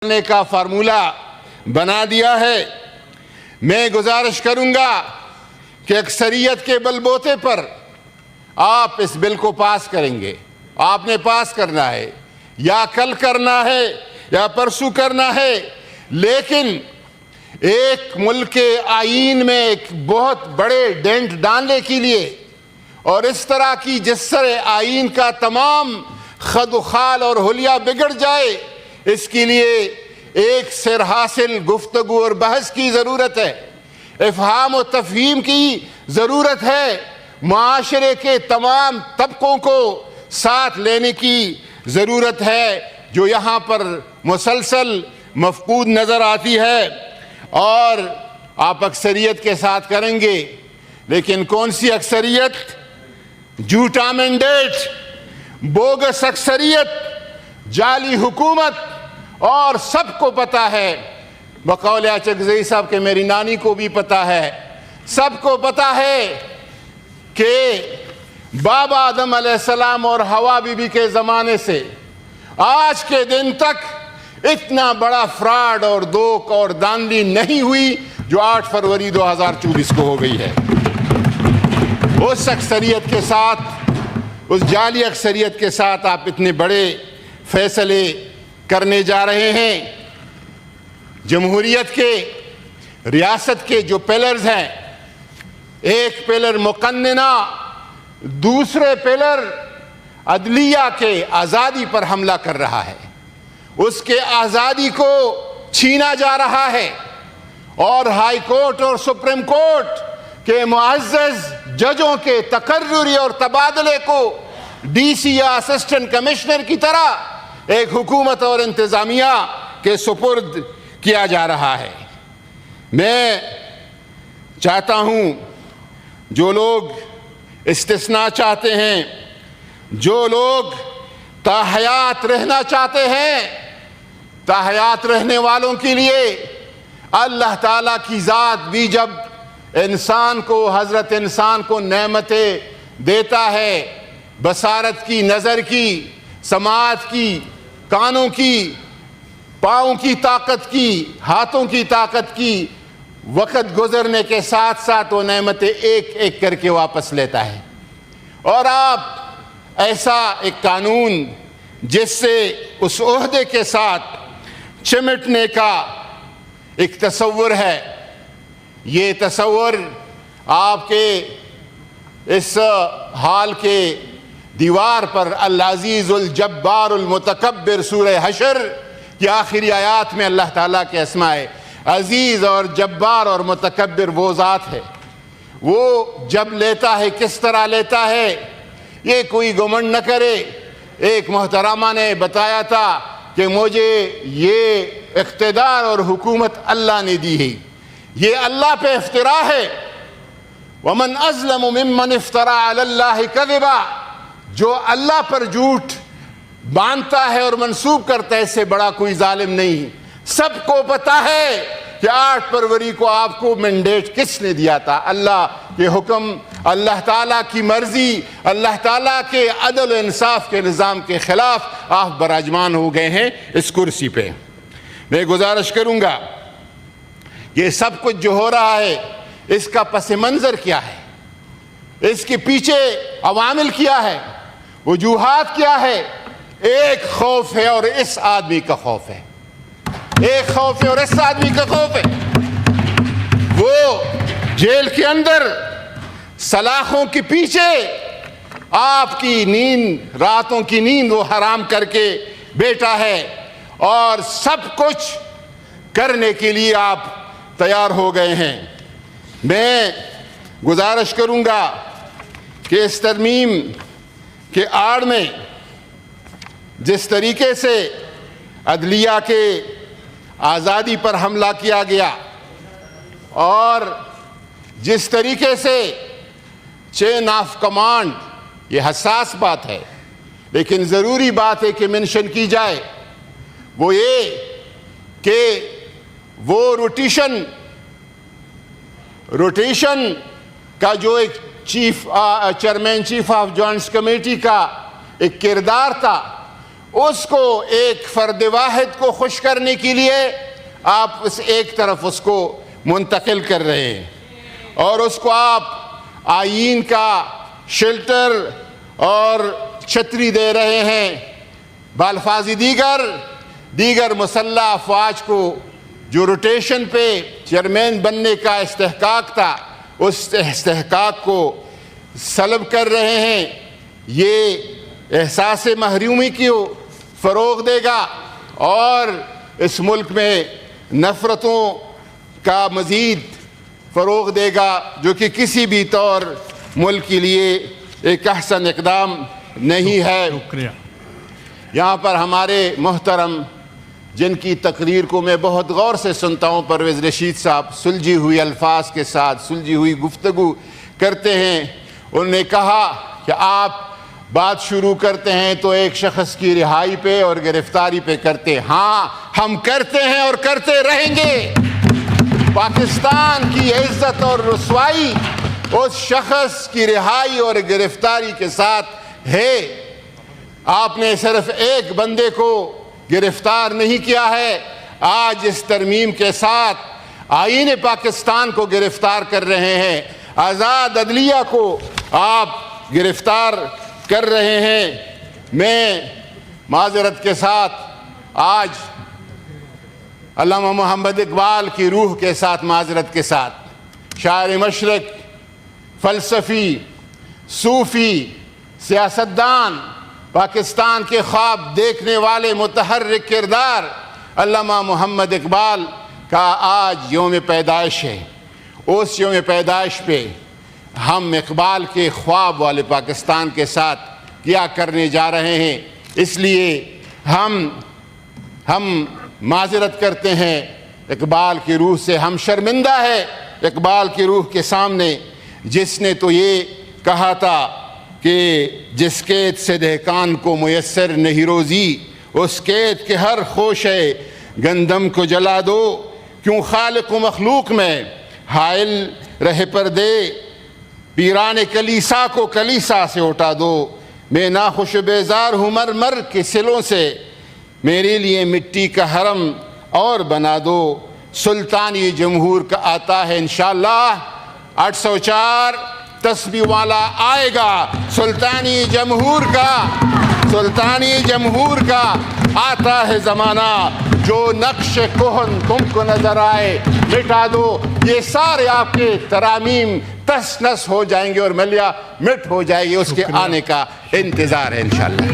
کرنے کا فارمولہ بنا دیا ہے۔ میں گزارش کروں گا کہ اکثریت کے بل بوتے پر آپ اس بل کو پاس کریں گے۔ آپ نے پاس کرنا ہے، یا کل کرنا ہے یا پرسوں کرنا ہے، لیکن ایک ملک کے آئین میں ایک بہت بڑے ڈینٹ ڈالنے کے لیے اور اس طرح کی جس طرح آئین کا تمام خد و خال اور حلیہ بگڑ جائے، اس کے لیے ایک سر حاصل گفتگو اور بحث کی ضرورت ہے، افہام و تفہیم کی ضرورت ہے، معاشرے کے تمام طبقوں کو ساتھ لینے کی ضرورت ہے، جو یہاں پر مسلسل مفقود نظر آتی ہے۔ اور آپ اکثریت کے ساتھ کریں گے، لیکن کون سی اکثریت؟ جھوٹا مینڈیٹ، بوگس اکثریت، جعلی حکومت، اور سب کو پتہ ہے، بقول اچکزئی صاحب کے میری نانی کو بھی پتہ ہے، سب کو پتہ ہے کہ بابا آدم علیہ السلام اور حوا بی بی کے زمانے سے آج کے دن تک اتنا بڑا فراڈ اور دوک اور داندلی نہیں ہوئی جو 8 فروری 2024 کو ہو گئی ہے۔ اس اکثریت کے ساتھ، اس جعلی اکثریت کے ساتھ آپ اتنے بڑے فیصلے کرنے جا رہے ہیں۔ جمہوریت کے، ریاست کے جو پلرز ہیں، ایک پلر مقننہ، دوسرے پلر عدلیہ کے آزادی پر حملہ کر رہا ہے، اس کے آزادی کو چھینا جا رہا ہے، اور ہائی کورٹ اور سپریم کورٹ کے معزز ججوں کے تقرری اور تبادلے کو ڈی سی یا اسسٹنٹ کمشنر کی طرح ایک حکومت اور انتظامیہ کے سپرد کیا جا رہا ہے۔ میں چاہتا ہوں جو لوگ استثناء چاہتے ہیں، جو لوگ تاحیات رہنا چاہتے ہیں، تاحیات رہنے والوں کے لیے اللہ تعالیٰ کی ذات بھی جب انسان کو، حضرت انسان کو نعمتیں دیتا ہے، بصارت کی، نظر کی، سماعت کی، کانوں کی، پاؤں کی طاقت کی، ہاتھوں کی طاقت کی، وقت گزرنے کے ساتھ ساتھ وہ نعمتیں ایک ایک کر کے واپس لیتا ہے۔ اور آپ ایسا ایک قانون جس سے اس عہدے کے ساتھ چمٹنے کا ایک تصور ہے، یہ تصور آپ کے اس حال کے دیوار پر العزیز الجبار المتکبر سورہ حشر کی آخری آیات میں اللہ تعالیٰ کے اسماء عزیز اور جبار اور متکبر وہ ذات ہے۔ وہ جب لیتا ہے کس طرح لیتا ہے، یہ کوئی گمنڈ نہ کرے۔ ایک محترمہ نے بتایا تھا کہ مجھے یہ اقتدار اور حکومت اللہ نے دی ہے، یہ اللہ پہ افتراء ہے۔ وَمَنْ أَظْلَمُ مِمَّنِ افْتَرَى عَلَى اللَّهِ كَذِبًا، جو اللہ پر جھوٹ باندھتا ہے اور منسوب کرتا ہے، اس سے بڑا کوئی ظالم نہیں۔ سب کو پتہ ہے کہ 8 فروری کو آپ کو مینڈیٹ کس نے دیا تھا؟ اللہ کے حکم، اللہ تعالیٰ کی مرضی، اللہ تعالیٰ کے عدل و انصاف کے نظام کے خلاف آپ براجمان ہو گئے ہیں اس کرسی پہ۔ میں گزارش کروں گا کہ سب کچھ جو ہو رہا ہے، اس کا پس منظر کیا ہے، اس کے پیچھے عوامل کیا ہے، وجوہات کیا ہے؟ ایک خوف ہے اور اس آدمی کا خوف ہے، ایک خوف ہے اور اس آدمی کا خوف ہے۔ وہ جیل کے اندر سلاخوں کے پیچھے آپ کی نیند، راتوں کی نیند وہ حرام کر کے بیٹھا ہے، اور سب کچھ کرنے کے لیے آپ تیار ہو گئے ہیں۔ میں گزارش کروں گا کہ اس ترمیم کے آڑ میں جس طریقے سے عدلیہ کے آزادی پر حملہ کیا گیا، اور جس طریقے سے چین آف کمانڈ، یہ حساس بات ہے لیکن ضروری بات ہے کہ منشن کی جائے، وہ یہ کہ وہ روٹیشن کا جو ایک chairman chief of joints committee کا ایک کردار تھا، اس کو ایک فرد واحد کو خوش کرنے کے لیے آپ اس ایک طرف اس کو منتقل کر رہے ہیں اور اس کو آپ آئین کا شیلٹر اور چھتری دے رہے ہیں. بالفاظ دیگر مسلح افواج کو جو روٹیشن پہ چیئرمین بننے کا استحقاق تھا اس استحقاق کو سلب کر رہے ہیں. یہ احساس محرومی کو فروغ دے گا اور اس ملک میں نفرتوں کا مزید فروغ دے گا جو کہ کسی بھی طور ملک کے لیے ایک احسن اقدام نہیں ہے. یہاں پر ہمارے محترم جن کی تقریر کو میں بہت غور سے سنتا ہوں، پرویز رشید صاحب سلجھی ہوئی الفاظ کے ساتھ سلجھی ہوئی گفتگو کرتے ہیں. انہوں نے کہا کہ آپ بات شروع کرتے ہیں تو ایک شخص کی رہائی پہ اور گرفتاری پہ کرتے ہیں. ہاں ہم کرتے ہیں اور کرتے رہیں گے. پاکستان کی عزت اور رسوائی اس شخص کی رہائی اور گرفتاری کے ساتھ ہے. آپ نے صرف ایک بندے کو گرفتار نہیں کیا ہے، آج اس ترمیم کے ساتھ آئین پاکستان کو گرفتار کر رہے ہیں، آزاد عدلیہ کو آپ گرفتار کر رہے ہیں. میں معذرت کے ساتھ آج علامہ محمد اقبال کی روح کے ساتھ معذرت کے ساتھ شاعر مشرق، فلسفی، صوفی، سیاستدان، پاکستان کے خواب دیکھنے والے متحرک کردار علامہ محمد اقبال کا آج یوم پیدائش ہے. اس یوم پیدائش پہ ہم اقبال کے خواب والے پاکستان کے ساتھ کیا کرنے جا رہے ہیں. اس لیے ہم معذرت کرتے ہیں. اقبال کی روح سے ہم شرمندہ ہے. اقبال کی روح کے سامنے جس نے تو یہ کہا تھا کہ جس قید سے دہقان کو میسر نہیں روزی، اس قید کے ہر خوشے گندم کو جلا دو. کیوں خالق و مخلوق میں حائل رہے پردے، پیران کلیسا کو کلیسا سے اٹھا دو. میں ناخوش بیزار ہوں مرمر کے سلوں سے، میرے لیے مٹی کا حرم اور بنا دو. سلطانی جمہور کا آتا ہے انشاءاللہ 804 تسبیح والا آئے گا. سلطانی جمہور کا آتا ہے زمانہ. جو نقش کہن تم کو نظر آئے مٹا دو. یہ سارے آپ کے ترامیم تس نس ہو جائیں گے اور ملیہ مٹ ہو جائے گی. اس کے آنے کا انتظار ہے انشاءاللہ.